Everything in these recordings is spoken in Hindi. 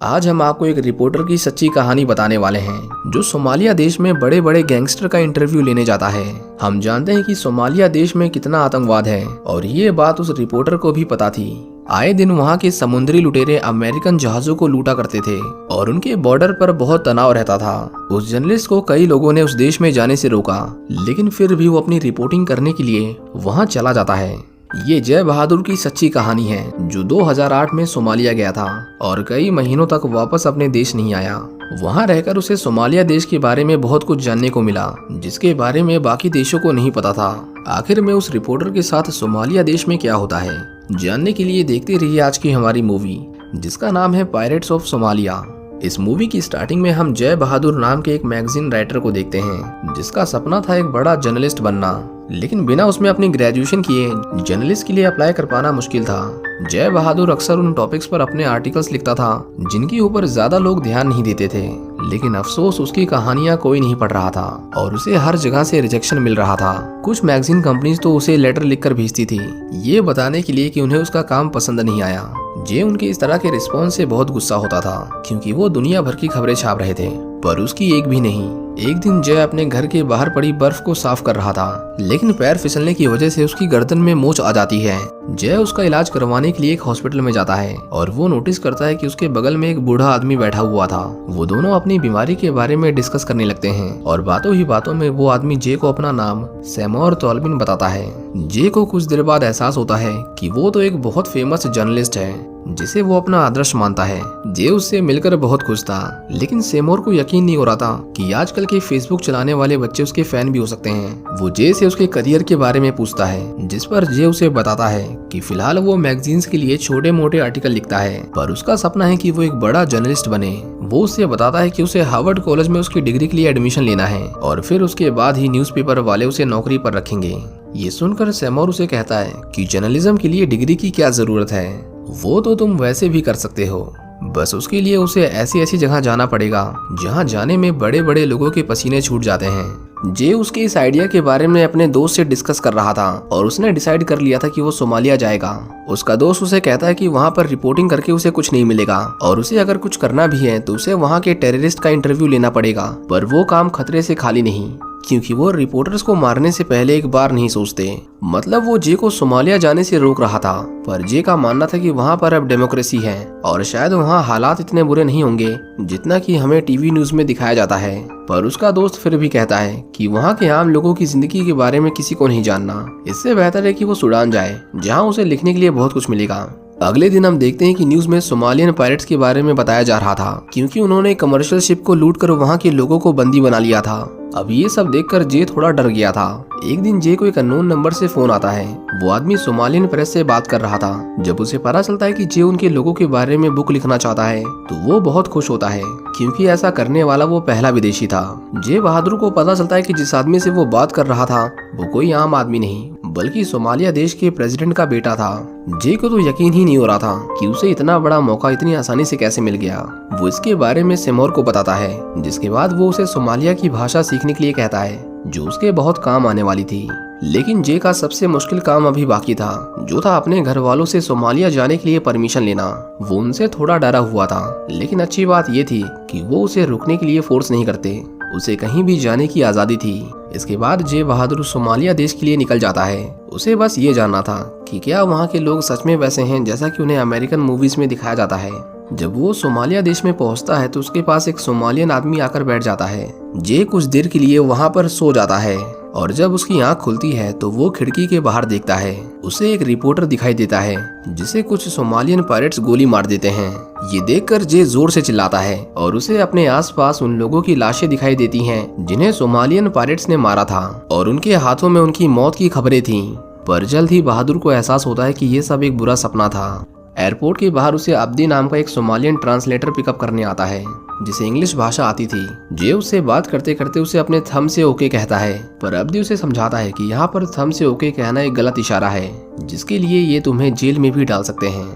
आज हम आपको एक रिपोर्टर की सच्ची कहानी बताने वाले हैं जो सोमालिया देश में बड़े बड़े गैंगस्टर का इंटरव्यू लेने जाता है। हम जानते हैं कि सोमालिया देश में कितना आतंकवाद है और ये बात उस रिपोर्टर को भी पता थी। आए दिन वहाँ के समुद्री लुटेरे अमेरिकन जहाजों को लूटा करते थे और उनके बॉर्डर पर बहुत तनाव रहता था। उस जर्नलिस्ट को कई लोगों ने उस देश में जाने से रोका, लेकिन फिर भी वो अपनी रिपोर्टिंग करने के लिए वहाँ चला जाता है। ये जय बहादुर की सच्ची कहानी है जो 2008 में सोमालिया गया था और कई महीनों तक वापस अपने देश नहीं आया। वहां रहकर उसे सोमालिया देश के बारे में बहुत कुछ जानने को मिला जिसके बारे में बाकी देशों को नहीं पता था। आखिर में उस रिपोर्टर के साथ सोमालिया देश में क्या होता है, जानने के लिए देखते रहिए आज की हमारी मूवी जिसका नाम है पायरेट्स ऑफ सोमालिया। इस मूवी की स्टार्टिंग में हम जय बहादुर नाम के एक मैगजीन राइटर को देखते हैं जिसका सपना था एक बड़ा जर्नलिस्ट बनना, लेकिन बिना उसमें अपनी ग्रेजुएशन किए जर्नलिस्ट के लिए अप्लाई कर पाना मुश्किल था। जय बहादुर अक्सर उन टॉपिक्स पर अपने आर्टिकल्स लिखता था जिनके ऊपर ज्यादा लोग ध्यान नहीं देते थे, लेकिन अफसोस उसकी कहानियां कोई नहीं पढ़ रहा था और उसे हर जगह से रिजेक्शन मिल रहा था। कुछ मैगजीन कंपनीज तो उसे लेटर लिखकर भेजती थी ये बताने के लिए कि उन्हें उसका काम पसंद नहीं आया। जय उनके इस तरह के रिस्पॉन्स से बहुत गुस्सा होता था क्योंकि वो दुनिया भर की खबरें छाप रहे थे पर उसकी एक भी नहीं। एक दिन जय अपने घर के बाहर पड़ी बर्फ को साफ कर रहा था, लेकिन पैर फिसलने की वजह से उसकी गर्दन में मोच आ जाती है। जय उसका इलाज करवाने के लिए एक हॉस्पिटल में जाता है और वो नोटिस करता है कि उसके बगल में एक बूढ़ा आदमी बैठा हुआ था। वो दोनों अपनी बीमारी के बारे में डिस्कस करने लगते हैं और बातों ही बातों में वो आदमी जय को अपना नाम सैमोर तोल्बिन बताता है। जय को कुछ देर बाद एहसास होता है कि वो तो एक बहुत फेमस जर्नलिस्ट है जिसे वो अपना आदर्श मानता है। जय उससे मिलकर बहुत खुश था, लेकिन सेमोर को यकीन नहीं हो रहा था कि आजकल के फेसबुक चलाने वाले बच्चे उसके फैन भी हो सकते हैं। वो जय से उसके करियर के बारे में पूछता है जिस पर जय उसे बताता है कि फिलहाल वो मैगजीन्स के लिए छोटे मोटे आर्टिकल लिखता है पर उसका सपना है कि वो एक बड़ा जर्नलिस्ट बने। वो उससे बताता है कि उसे हार्वर्ड कॉलेज में उसकी डिग्री के लिए एडमिशन लेना है और फिर उसके बाद ही न्यूज़पेपर वाले उसे नौकरी पर रखेंगे। ये सुनकर सेमोर उसे कहता है कि जर्नलिज्म के लिए डिग्री की क्या जरूरत है, वो तो तुम वैसे भी कर सकते हो, बस उसके लिए उसे ऐसी ऐसी जगह जाना पड़ेगा जहां जाने में बड़े बड़े लोगों के पसीने छूट जाते हैं। जे उसके इस आइडिया के बारे में अपने दोस्त से डिस्कस कर रहा था और उसने डिसाइड कर लिया था कि वो सोमालिया जाएगा। उसका दोस्त उसे कहता है कि वहां पर रिपोर्टिंग करके उसे कुछ नहीं मिलेगा और उसे अगर कुछ करना भी है तो उसे वहां के टेररिस्ट का इंटरव्यू लेना पड़ेगा, पर वो काम खतरे से खाली नहीं क्योंकि वो रिपोर्टर्स को मारने से पहले एक बार नहीं सोचते। मतलब वो जे को सोमालिया जाने से रोक रहा था, पर जे का मानना था कि वहाँ पर अब डेमोक्रेसी है और शायद वहाँ हालात इतने बुरे नहीं होंगे जितना कि हमें टीवी न्यूज में दिखाया जाता है। पर उसका दोस्त फिर भी कहता है कि वहाँ के आम लोगों की जिंदगी के बारे में किसी को नहीं जानना, इससे बेहतर है कि वो सूडान जाए जहाँ उसे लिखने के लिए बहुत कुछ मिलेगा। अगले दिन हम देखते हैं कि न्यूज में सोमालियन पायरेट्स के बारे में बताया जा रहा था क्योंकि उन्होंने कमर्शियल शिप को लूटकर वहां के लोगों को बंदी बना लिया था। अब ये सब देखकर जे थोड़ा डर गया था। एक दिन जे को एक अननोन नंबर से फोन आता है। वो आदमी सोमालियन प्रेस से बात कर रहा था। जब उसे पता चलता है कि जे उनके लोगों के बारे में बुक लिखना चाहता है तो वो बहुत खुश होता है क्योंकि ऐसा करने वाला वो पहला विदेशी था। जे बहादुर को पता चलता है कि जिस आदमी से वो बात कर रहा था वो कोई आम आदमी नहीं बल्कि सोमालिया देश के प्रेसिडेंट का बेटा था। जे को तो यकीन ही नहीं हो रहा था कि उसे इतना बड़ा मौका इतनी आसानी से कैसे मिल गया। वो इसके बारे में सेमोर को बताता है जिसके बाद वो उसे सोमालिया की भाषा सीखने के लिए कहता है जो उसके बहुत काम आने वाली थी। लेकिन जे का सबसे मुश्किल काम अभी बाकी था जो था अपने घर वालों से सोमालिया जाने के लिए परमिशन लेना। वो उनसे थोड़ा डरा हुआ था, लेकिन अच्छी बात ये थी कि वो उसे रुकने के लिए फोर्स नहीं करते, उसे कहीं भी जाने की आजादी थी। इसके बाद जे बहादुर सोमालिया देश के लिए निकल जाता है। उसे बस ये जानना था कि क्या वहाँ के लोग सच में वैसे हैं जैसा कि उन्हें अमेरिकन मूवीज में दिखाया जाता है। जब वो सोमालिया देश में पहुंचता है तो उसके पास एक सोमालियन आदमी आकर बैठ जाता है। जे कुछ देर के लिए वहाँ पर सो जाता है और जब उसकी आंख खुलती है तो वो खिड़की के बाहर देखता है। उसे एक रिपोर्टर दिखाई देता है जिसे कुछ सोमालियन पायरेट्स गोली मार देते हैं। ये देखकर जे जोर से चिल्लाता है और उसे अपने आसपास उन लोगों की लाशें दिखाई देती हैं जिन्हें सोमालियन पायरेट्स ने मारा था और उनके हाथों में उनकी मौत की खबरें थीं। पर जल्द ही बहादुर को एहसास होता है कि ये सब एक बुरा सपना था। एयरपोर्ट के बाहर उसे अब्दी नाम का एक सोमालियन ट्रांसलेटर पिकअप करने आता है जिसे इंग्लिश भाषा आती थी। जे उससे बात करते करते उसे अपने थंब से ओके कहता है, पर अब्दी उसे समझाता है कि यहाँ पर थंब से ओके कहना एक गलत इशारा है जिसके लिए ये तुम्हें जेल में भी डाल सकते हैं।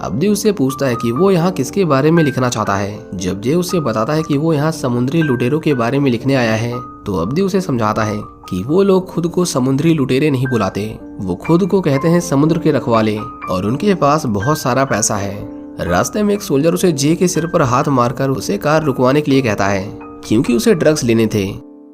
अब्दी उससे पूछता है कि वो यहाँ किसके बारे में लिखना चाहता है। जब जे उससे बताता है कि वो यहाँ समुद्री लुटेरों के बारे में लिखने आया है तो अब्दी उसे समझाता है कि वो लोग खुद को समुद्री लुटेरे नहीं बुलाते, वो खुद को कहते हैं समुद्र के रखवाले और उनके पास बहुत सारा पैसा है। रास्ते में एक सोल्जर उसे जे के सिर पर हाथ मारकर उसे कार रुकवाने के लिए कहता है, क्योंकि उसे ड्रग्स लेने थे।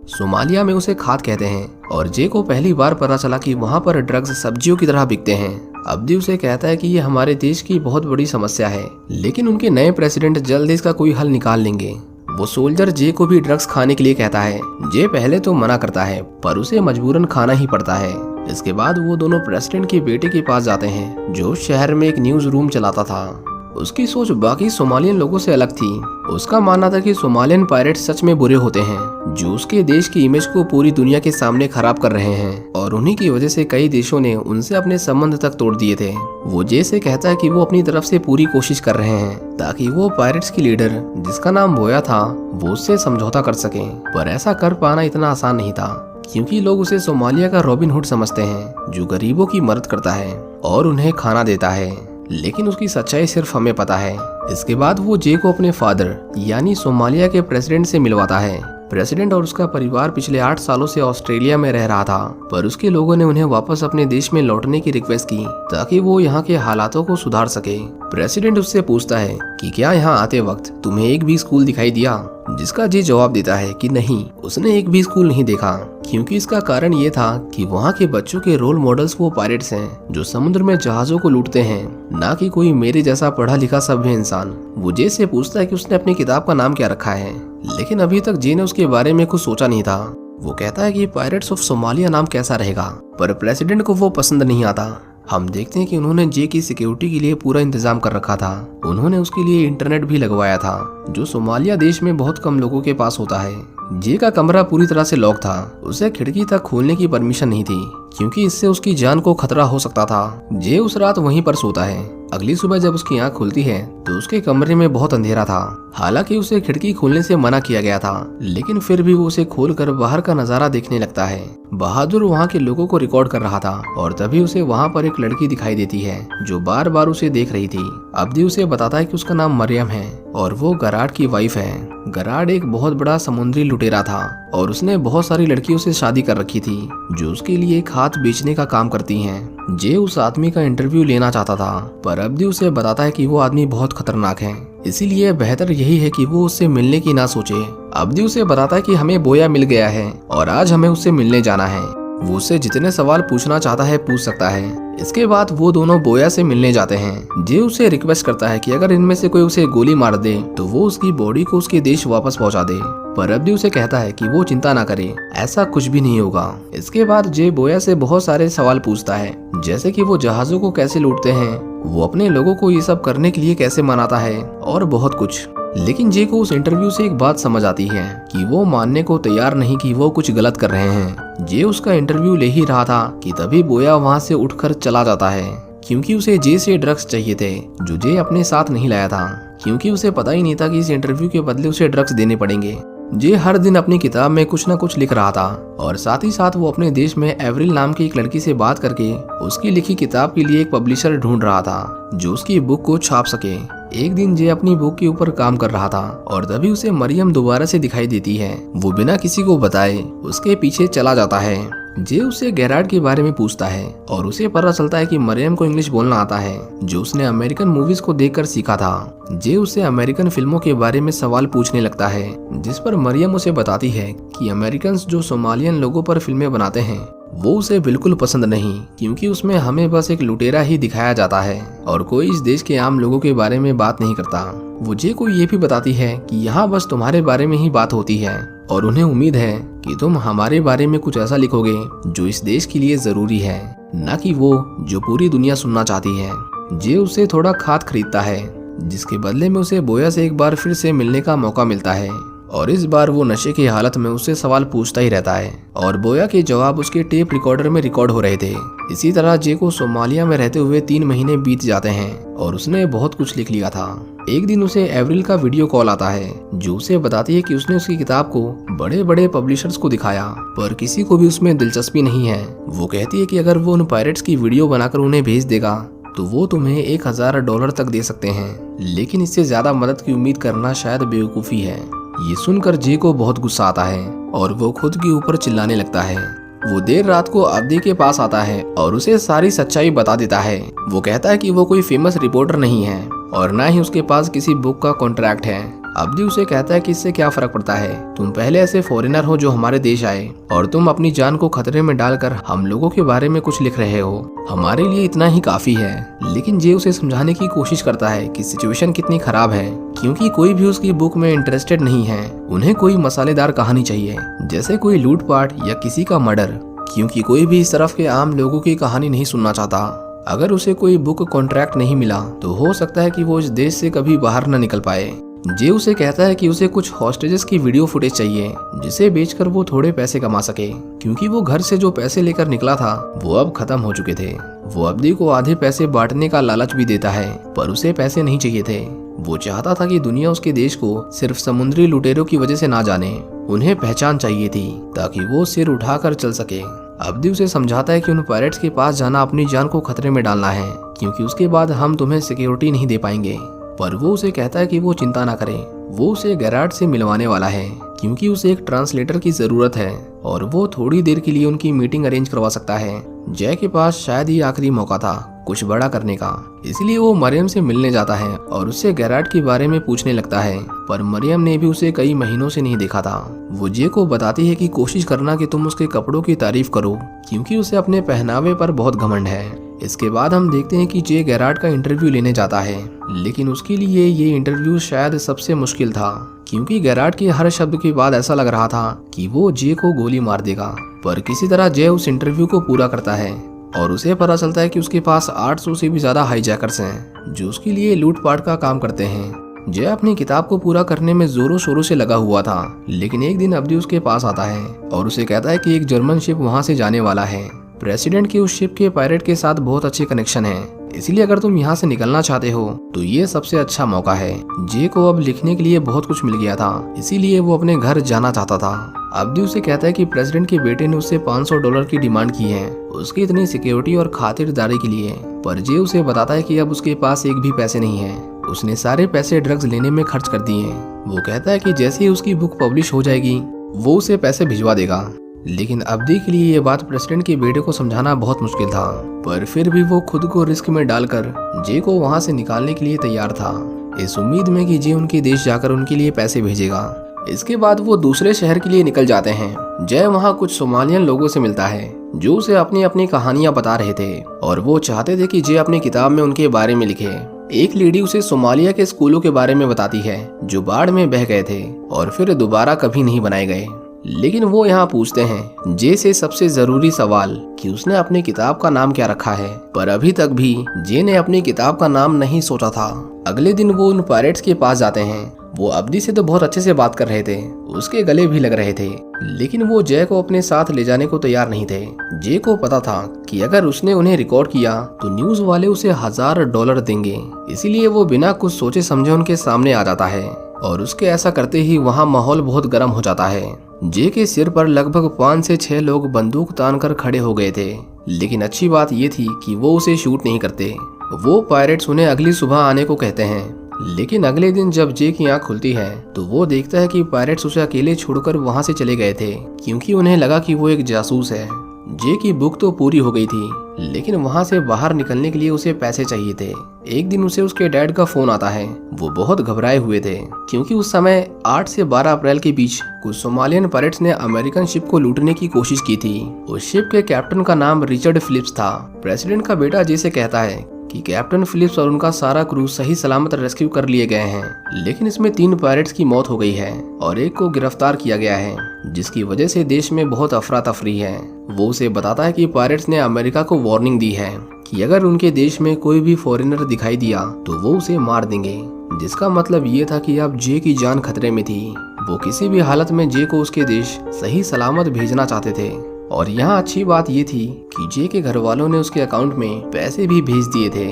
सोमालिया में उसे खाद कहते हैं और जे को पहली बार पता चला कि वहाँ पर ड्रग्स सब्जियों की तरह बिकते हैं। अब्दी उसे कहता है कि ये हमारे देश की बहुत बड़ी समस्या है, लेकिन उनके नए प्रेसिडेंट जल्द इसका कोई हल निकाल लेंगे। वो सोल्जर जे को भी ड्रग्स खाने के लिए कहता है। जे पहले तो मना करता है, पर उसे मजबूरन खाना ही पड़ता है। इसके बाद वो दोनों प्रेसिडेंट के बेटे के पास जाते हैं, जो शहर में एक न्यूज रूम चलाता था। उसकी सोच बाकी सोमालियन लोगों से अलग थी। उसका मानना था कि सोमालियन पायरेट सच में बुरे होते हैं, जो उसके देश की इमेज को पूरी दुनिया के सामने खराब कर रहे हैं, और उन्हीं की वजह से कई देशों ने उनसे अपने संबंध तक तोड़ दिए थे। वो जे से कहता है कि वो अपनी तरफ से पूरी कोशिश कर रहे हैं ताकि वो पायरेट्स की लीडर, जिसका नाम बोया था, वो उससे समझौता कर सके। पर ऐसा कर पाना इतना आसान नहीं था, क्योंकि लोग उसे सोमालिया का रॉबिन हुड समझते हैं, जो गरीबों की मदद करता है और उन्हें खाना देता है। लेकिन उसकी सच्चाई सिर्फ हमें पता है। इसके बाद वो जे को अपने फादर यानी सोमालिया के प्रेसिडेंट से मिलवाता है। प्रेसिडेंट और उसका परिवार पिछले 8 सालों से ऑस्ट्रेलिया में रह रहा था, पर उसके लोगों ने उन्हें वापस अपने देश में लौटने की रिक्वेस्ट की ताकि वो यहाँ के हालातों को सुधार सके। प्रेसिडेंट उससे पूछता है कि क्या यहाँ आते वक्त तुम्हें एक भी स्कूल दिखाई दिया, जिसका जे जवाब देता है कि नहीं, उसने एक भी स्कूल नहीं देखा, क्योंकि इसका कारण ये था कि वहाँ के बच्चों के रोल मॉडल्स वो पायरेट्स हैं जो समुद्र में जहाजों को लूटते हैं, ना कि कोई मेरे जैसा पढ़ा लिखा सभ्य इंसान। वो जे से पूछता है कि उसने अपनी किताब का नाम क्या रखा है, लेकिन अभी तक जे ने उसके बारे में कुछ सोचा नहीं था। वो कहता है कि पायरेट्स ऑफ सोमालिया नाम कैसा रहेगा, पर प्रेसिडेंट को वो पसंद नहीं आता। हम देखते हैं कि उन्होंने जे की सिक्योरिटी के लिए पूरा इंतजाम कर रखा था। उन्होंने उसके लिए इंटरनेट भी लगवाया था, जो सोमालिया देश में बहुत कम लोगों के पास होता है। जे का कमरा पूरी तरह से लॉक था, उसे खिड़की तक खोलने की परमिशन नहीं थी, क्योंकि इससे उसकी जान को खतरा हो सकता था। जे उस रात वहीं पर सोता है। अगली सुबह जब उसकी आंख खुलती है तो उसके कमरे में बहुत अंधेरा था। हालांकि उसे खिड़की खोलने से मना किया गया था, लेकिन फिर भी वो उसे खोलकर बाहर का नजारा देखने लगता है। बहादुर वहाँ के लोगों को रिकॉर्ड कर रहा था, और तभी उसे वहाँ पर एक लड़की दिखाई देती है जो बार बार उसे देख रही थी। अब्दी उसे बताता है कि उसका नाम मरियम है और वो गराड की वाइफ है। गराड एक बहुत बड़ा समुद्री लुटेरा था और उसने बहुत सारी लड़कियों से शादी कर रखी थी, जो उसके लिए खाद बेचने का काम करती हैं। जे उस आदमी का इंटरव्यू लेना चाहता था, पर अब्दी उसे बताता है कि वो आदमी बहुत खतरनाक है, इसीलिए बेहतर यही है कि वो उससे मिलने की ना सोचे। अब्दी उसे बताता है कि हमें बोया मिल गया है और आज हमें उससे मिलने जाना है। वो उससे जितने सवाल पूछना चाहता है पूछ सकता है। इसके बाद वो दोनों बोया से मिलने जाते हैं। जे उससे रिक्वेस्ट करता है कि अगर इनमें से कोई उसे गोली मार दे तो वो उसकी बॉडी को उसके देश वापस पहुंचा दे, पर अब्दी उसे कहता है कि वो चिंता ना करे, ऐसा कुछ भी नहीं होगा। इसके बाद जे बोया से बहुत सारे सवाल पूछता है, जैसे कि वो जहाजों को कैसे लूटते हैं, वो अपने लोगों को ये सब करने के लिए कैसे मनाता है, और बहुत कुछ। लेकिन जे को उस इंटरव्यू से एक बात समझ आती है कि वो मानने को तैयार नहीं कि वो कुछ गलत कर रहे हैं। जे उसका इंटरव्यू ले ही रहा था कि तभी बोया वहाँ से उठकर चला जाता है, क्योंकि उसे जे से ड्रग्स चाहिए थे, जो जे अपने साथ नहीं लाया था, क्योंकि उसे पता ही नहीं था कि इस इंटरव्यू के बदले उसे ड्रग्स देने पड़ेंगे। जे हर दिन अपनी किताब में कुछ न कुछ लिख रहा था, और साथ ही साथ वो अपने देश में एवरिल नाम की एक लड़की से बात करके उसकी लिखी किताब के लिए एक पब्लिशर ढूंढ रहा था जो उसकी बुक को छाप सके। एक दिन जे अपनी बुक के ऊपर काम कर रहा था और तभी उसे मरियम दोबारा से दिखाई देती है। वो बिना किसी को बताए उसके पीछे चला जाता है। जे उससे गैराड के बारे में पूछता है और उसे पता चलता है कि मरियम को इंग्लिश बोलना आता है, जो उसने अमेरिकन मूवीज को देखकर सीखा था। जे उससे अमेरिकन फिल्मों के बारे में सवाल पूछने लगता है, जिस पर मरियम उसे बताती है कि अमेरिकन जो सोमालियन लोगों पर फिल्में बनाते हैं वो उसे बिल्कुल पसंद नहीं, क्योंकि उसमें हमें बस एक लुटेरा ही दिखाया जाता है और कोई इस देश के आम लोगों के बारे में बात नहीं करता। वो जे को ये भी बताती है कि यहाँ बस तुम्हारे बारे में ही बात होती है और उन्हें उम्मीद है कि तुम हमारे बारे में कुछ ऐसा लिखोगे जो इस देश के लिए जरूरी है, न कि वो जो पूरी दुनिया सुनना चाहती है। जे उससे थोड़ा खाद खरीदता है, जिसके बदले में उसे बोया से एक बार फिर से मिलने का मौका मिलता है, और इस बार वो नशे की हालत में उससे सवाल पूछता ही रहता है और बोया के जवाब उसके टेप रिकॉर्डर में रिकॉर्ड हो रहे थे। इसी तरह जे को सोमालिया में रहते हुए 3 महीने बीत जाते हैं और उसने बहुत कुछ लिख लिया था। एक दिन उसे एवरिल का वीडियो कॉल आता है, जो उसे बताती है कि उसने उसकी किताब को बड़े बड़े पब्लिशर्स को दिखाया, पर किसी को भी उसमें दिलचस्पी नहीं है। वो कहती है कि अगर वो उन पायरेट्स की वीडियो बनाकर उन्हें भेज देगा तो वो तुम्हें $1000 तक दे सकते हैं, लेकिन इससे ज्यादा मदद की उम्मीद करना शायद बेवकूफ़ी है। ये सुनकर जे को बहुत गुस्सा आता है और वो खुद के ऊपर चिल्लाने लगता है। वो देर रात को अब्दी के पास आता है और उसे सारी सच्चाई बता देता है। वो कहता है कि वो कोई फेमस रिपोर्टर नहीं है और ना ही उसके पास किसी बुक का कॉन्ट्रैक्ट है। अब्दी उसे कहता है कि इससे क्या फर्क पड़ता है, तुम पहले ऐसे फॉरेनर हो जो हमारे देश आए और तुम अपनी जान को खतरे में डालकर हम लोगों के बारे में कुछ लिख रहे हो, हमारे लिए इतना ही काफी है। लेकिन जे उसे समझाने की कोशिश करता है कि सिचुएशन कितनी खराब है, क्योंकि कोई भी उसकी बुक में इंटरेस्टेड नहीं है। उन्हें कोई मसालेदार कहानी चाहिए, जैसे कोई लूटपाट या किसी का मर्डर, क्योंकि कोई भी इस तरफ के आम लोगों की कहानी नहीं सुनना चाहता। अगर उसे कोई बुक कॉन्ट्रैक्ट नहीं मिला तो हो सकता है कि वो इस देश से कभी बाहर न निकल पाए। जे उसे कहता है कि उसे कुछ हॉस्टेजेस की वीडियो फुटेज चाहिए जिसे बेचकर वो थोड़े पैसे कमा सके, क्योंकि वो घर से जो पैसे लेकर निकला था वो अब खत्म हो चुके थे। वो अब्दी को आधे पैसे बांटने का लालच भी देता है, पर उसे पैसे नहीं चाहिए थे। वो चाहता था कि दुनिया उसके देश को सिर्फ समुद्री लुटेरों की वजह से ना जाने, उन्हें पहचान चाहिए थी ताकि वो सिर उठाकर चल सके। अब्दी उसे समझाता है कि उन पायरेट्स के पास जाना अपनी जान को खतरे में डालना है, क्योंकि उसके बाद हम तुम्हें सिक्योरिटी नहीं दे पाएंगे। पर वो उसे कहता है कि वो चिंता ना करे, वो उसे गैराट से मिलवाने वाला है, क्योंकि उसे एक ट्रांसलेटर की जरूरत है और वो थोड़ी देर के लिए उनकी मीटिंग अरेंज करवा सकता है। जय के पास शायद ही आखिरी मौका था कुछ बड़ा करने का, इसलिए वो मरियम से मिलने जाता है और उससे गैराट के बारे में पूछने लगता है। पर मरियम ने भी उसे कई महीनों से नहीं देखा था। वो जे को बताती है कि कोशिश करना कि तुम उसके कपड़ों की तारीफ करो, क्योंकि उसे अपने पहनावे पर बहुत घमंड है। इसके बाद हम देखते हैं कि जे गैराट का इंटरव्यू लेने जाता है, लेकिन उसके लिए ये इंटरव्यू शायद सबसे मुश्किल था, क्योंकि गैराट के हर शब्द के बाद ऐसा लग रहा था कि वो जे को गोली मार देगा। पर किसी तरह जे उस इंटरव्यू को पूरा करता है और उसे पता चलता है कि उसके पास 800 से भी ज्यादा हाईजैकर्स हैं जो उसके लिए लूटपाट का काम करते हैं। जय अपनी किताब को पूरा करने में जोरों शोरों से लगा हुआ था, लेकिन एक दिन अब्दी उसके पास आता है और उसे कहता है कि एक जर्मन शिप वहां से जाने वाला है। प्रेसिडेंट के उस शिप के पायरेट के साथ बहुत अच्छे कनेक्शन हैं, इसलिए अगर तुम यहाँ से निकलना चाहते हो तो ये सबसे अच्छा मौका है। जे को अब लिखने के लिए बहुत कुछ मिल गया था, इसीलिए वो अपने घर जाना चाहता था। अब्दी उसे कहता है कि प्रेसिडेंट के बेटे ने उससे $500 की डिमांड की है उसकी इतनी सिक्योरिटी और खातिरदारी के लिए। पर जे उसे बताता है कि अब उसके पास एक भी पैसे नहीं है, उसने सारे पैसे ड्रग्स लेने में खर्च कर दिए। वो कहता है कि जैसे ही उसकी बुक पब्लिश हो जाएगी वो उसे पैसे भिजवा देगा। लेकिन अब्दी के लिए ये बात प्रेसिडेंट के बेटे को समझाना बहुत मुश्किल था, पर फिर भी वो खुद को रिस्क में डालकर जे को वहां से निकालने के लिए तैयार था, इस उम्मीद में कि जे उनके देश जाकर उनके लिए पैसे भेजेगा। इसके बाद वो दूसरे शहर के लिए निकल जाते हैं। जय वहाँ कुछ सोमालियन लोगों से मिलता है जो उसे अपनी अपनी कहानियां बता रहे थे और वो चाहते थे कि जय अपनी किताब में उनके बारे में लिखे। एक लेडी उसे सोमालिया के स्कूलों के बारे में बताती है जो बाढ़ में बह गए थे और फिर दोबारा कभी नहीं बनाए गए। लेकिन वो यहाँ पूछते हैं जे से सबसे जरूरी सवाल कि उसने अपनी किताब का नाम क्या रखा है, पर अभी तक भी जे ने अपनी किताब का नाम नहीं सोचा था। अगले दिन वो उन पायरेट्स के पास जाते हैं। वो अब्दी से तो बहुत अच्छे से बात कर रहे थे, उसके गले भी लग रहे थे, लेकिन वो जय को अपने साथ ले जाने को तैयार नहीं थे। जय को पता था कि अगर उसने उन्हें रिकॉर्ड किया तो न्यूज वाले उसे $1000 देंगे, इसीलिए वो बिना कुछ सोचे समझे उनके सामने आ जाता है और उसके ऐसा करते ही वहाँ माहौल बहुत गर्म हो जाता है। जे के सिर पर लगभग 5 से 6 लोग बंदूक तान कर खड़े हो गए थे, लेकिन अच्छी बात ये थी कि वो उसे शूट नहीं करते। वो पायरेट्स उन्हें अगली सुबह आने को कहते हैं, लेकिन अगले दिन जब जे की आंख खुलती है तो वो देखता है कि पायरेट्स उसे अकेले छोड़कर वहां से चले गए थे, क्योंकि उन्हें लगा कि वो एक जासूस है। जे की बुक तो पूरी हो गई थी, लेकिन वहां से बाहर निकलने के लिए उसे पैसे चाहिए थे। एक दिन उसे उसके डैड का फोन आता है। वो बहुत घबराए हुए थे, क्योंकि उस समय 8 से 12 अप्रैल के बीच कुछ सोमालियन पायरेट्स ने अमेरिकन शिप को लूटने की कोशिश की थी। उस शिप के कैप्टन का नाम रिचर्ड फिलिप्स था। प्रेसिडेंट का बेटा जे से कहता है कि कैप्टन फिलिप्स और उनका सारा क्रू सही सलामत रेस्क्यू कर लिए गए हैं, लेकिन इसमें 3 पायरेट्स की मौत हो गई है और एक को गिरफ्तार किया गया है, जिसकी वजह से देश में बहुत अफरा तफरी है। वो उसे बताता है कि पायरेट्स ने अमेरिका को वार्निंग दी है कि अगर उनके देश में कोई भी फॉरेनर दिखाई दिया तो वो उसे मार देंगे, जिसका मतलब ये था कि अब जे की जान खतरे में थी। वो किसी भी हालत में जे को उसके देश सही सलामत भेजना चाहते थे। और यहाँ अच्छी बात ये थी कि जे के घर वालों ने उसके अकाउंट में पैसे भी भेज दिए थे।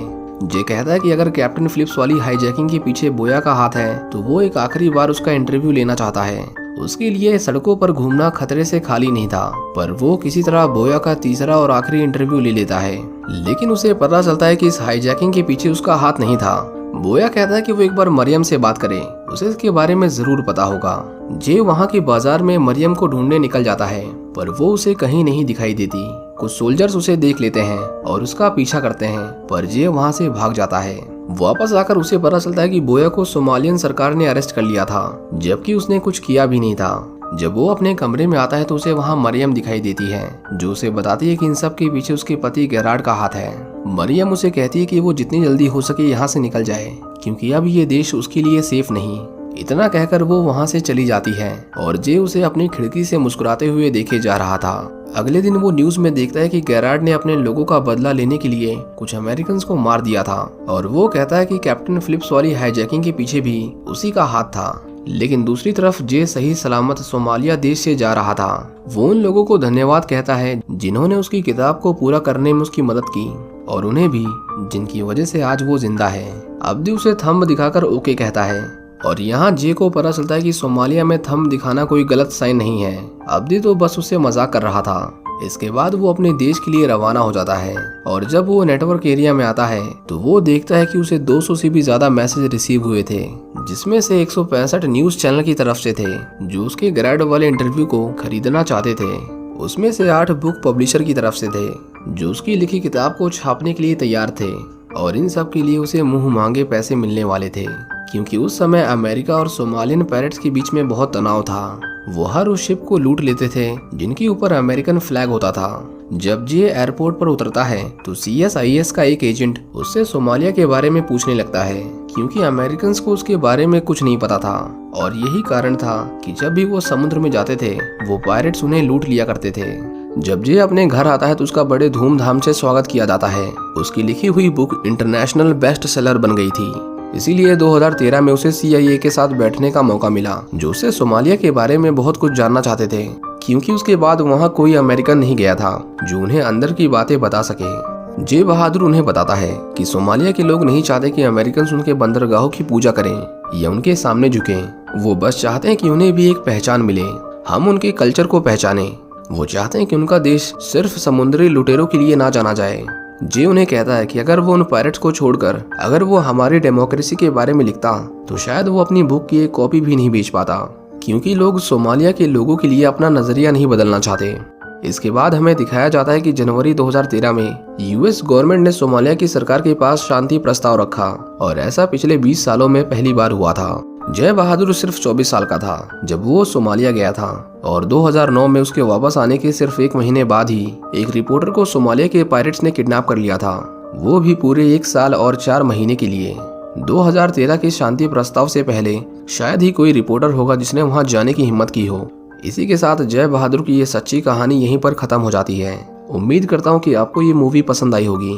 जे कहता है कि अगर कैप्टन फिलिप्स वाली हाईजैकिंग के पीछे बोया का हाथ है तो वो एक आखिरी बार उसका इंटरव्यू लेना चाहता है। उसके लिए सड़कों पर घूमना खतरे से खाली नहीं था, पर वो किसी तरह बोया का तीसरा और आखिरी इंटरव्यू ले लेता है। लेकिन उसे पता चलता है कि इस हाईजैकिंग के पीछे उसका हाथ नहीं था। बोया कहता है कि वो एक बार मरियम से बात करे, उसे इसके बारे में जरूर पता होगा। जे वहाँ के बाजार में मरियम को ढूंढने निकल जाता है। पर वो उसे कहीं नहीं दिखाई देती। कुछ सोल्जर्स उसे देख लेते हैं और उसका पीछा करते हैं, पर जे वहाँ से भाग जाता है। वापस आकर उसे पता चलता है कि बोया को सोमालियन सरकार ने अरेस्ट कर लिया था, जबकि उसने कुछ किया भी नहीं था। जब वो अपने कमरे में आता है तो उसे वहाँ मरियम दिखाई देती है, जो उसे बताती है कि इन सब के पीछे उसके पति गेरार्ड का हाथ है। मरियम उसे कहती है कि वो जितनी जल्दी हो सके यहाँ से निकल जाए, क्योंकि अब ये देश उसके लिए सेफ नहीं। इतना कहकर वो वहाँ से चली जाती है और जे उसे अपनी खिड़की से मुस्कुराते हुए देखे जा रहा था। अगले दिन वो न्यूज में देखता है कि गेरार्ड ने अपने लोगों का बदला लेने के लिए कुछ अमेरिकन को मार दिया था, और वो कहता है कि कैप्टन फिलिप्स वाली हाईजैकिंग के पीछे भी उसी का हाथ था। लेकिन दूसरी तरफ जे सही सलामत सोमालिया देश से जा रहा था। वो उन लोगों को धन्यवाद कहता है जिन्होंने उसकी किताब को पूरा करने में उसकी मदद की, और उन्हें भी जिनकी वजह से आज वो जिंदा है। अब्दी उसे थंब दिखाकर ओके कहता है, और यहाँ जे को पता चलता है कि सोमालिया में थंब दिखाना कोई गलत साइन नहीं है। अब्दी तो बस उससे मजाक कर रहा था। इसके बाद वो अपने देश के लिए रवाना हो जाता है, और जब वो नेटवर्क एरिया में आता है तो वो देखता है कि उसे 200 से भी ज्यादा मैसेज रिसीव हुए थे, जिसमें से 165 न्यूज चैनल की तरफ से थे जो उसके ग्रेड वाले इंटरव्यू को खरीदना चाहते थे। उसमें से 8 बुक पब्लिशर की तरफ से थे जो उसकी लिखी किताब को छापने के लिए तैयार थे, और इन सब के लिए उसे मुंह मांगे पैसे मिलने वाले थे, क्योंकि उस समय अमेरिका और सोमालियन पायरेट्स के बीच में बहुत तनाव था। वो हर उस शिप को लूट लेते थे जिनके ऊपर अमेरिकन फ्लैग होता था। जब जे एयरपोर्ट पर उतरता है तो CSIS का एक एजेंट उससे सोमालिया के बारे में पूछने लगता है, क्योंकि अमेरिकन को उसके बारे में कुछ नहीं पता था, और यही कारण था कि जब भी वो समुद्र में जाते थे वो पायरेट्स उन्हें लूट लिया करते थे। जब जे अपने घर आता है तो उसका बड़े धूमधाम से स्वागत किया जाता है। उसकी लिखी हुई बुक इंटरनेशनल बेस्ट सेलर बन गई थी, इसीलिए 2013 में उसे CIA के साथ बैठने का मौका मिला, जो उसे सोमालिया के बारे में बहुत कुछ जानना चाहते थे, क्योंकि उसके बाद वहाँ कोई अमेरिकन नहीं गया था जो उन्हें अंदर की बातें बता सके। जे बहादुर उन्हें बताता है कि सोमालिया के लोग नहीं चाहते कि अमेरिकन उनके बंदरगाहों की पूजा करें या उनके सामने झुकें। वो बस चाहते हैं कि उन्हें भी एक पहचान मिले, हम उनके कल्चर को पहचाने। वो चाहते हैं कि उनका देश सिर्फ समुद्री लुटेरों के लिए ना जाना जाए। जे उन्हें कहता है कि अगर वो उन पायरेट्स को छोड़कर अगर वो हमारी डेमोक्रेसी के बारे में लिखता तो शायद वो अपनी बुक की एक कॉपी भी नहीं बेच पाता, क्योंकि लोग सोमालिया के लोगों के लिए अपना नजरिया नहीं बदलना चाहते। इसके बाद हमें दिखाया जाता है कि जनवरी 2013 में US गवर्नमेंट ने सोमालिया की सरकार के पास शांति प्रस्ताव रखा, और ऐसा पिछले 20 सालों में पहली बार हुआ था। जय बहादुर सिर्फ 24 साल का था जब वो सोमालिया गया था, और 2009 में उसके वापस आने के सिर्फ 1 महीने बाद ही एक रिपोर्टर को सोमालिया के पायरेट्स ने किडनैप कर लिया था, वो भी पूरे 1 साल और 4 महीने के लिए। 2013 के शांति प्रस्ताव से पहले शायद ही कोई रिपोर्टर होगा जिसने वहां जाने की हिम्मत की हो। इसी के साथ जय बहादुर की ये सच्ची कहानी यहीं पर खत्म हो जाती है। उम्मीद करता हूँ कि आपको ये मूवी पसंद आई होगी।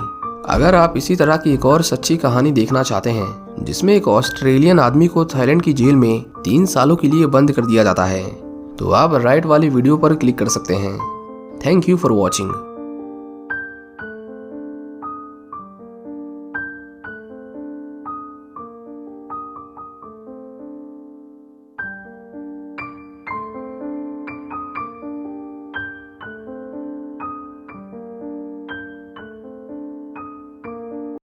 अगर आप इसी तरह की एक और सच्ची कहानी देखना चाहते हैं जिसमें एक ऑस्ट्रेलियन आदमी को थाईलैंड की जेल में 3 सालों के लिए बंद कर दिया जाता है, तो आप राइट वाली वीडियो पर क्लिक कर सकते हैं। Thank you for watching.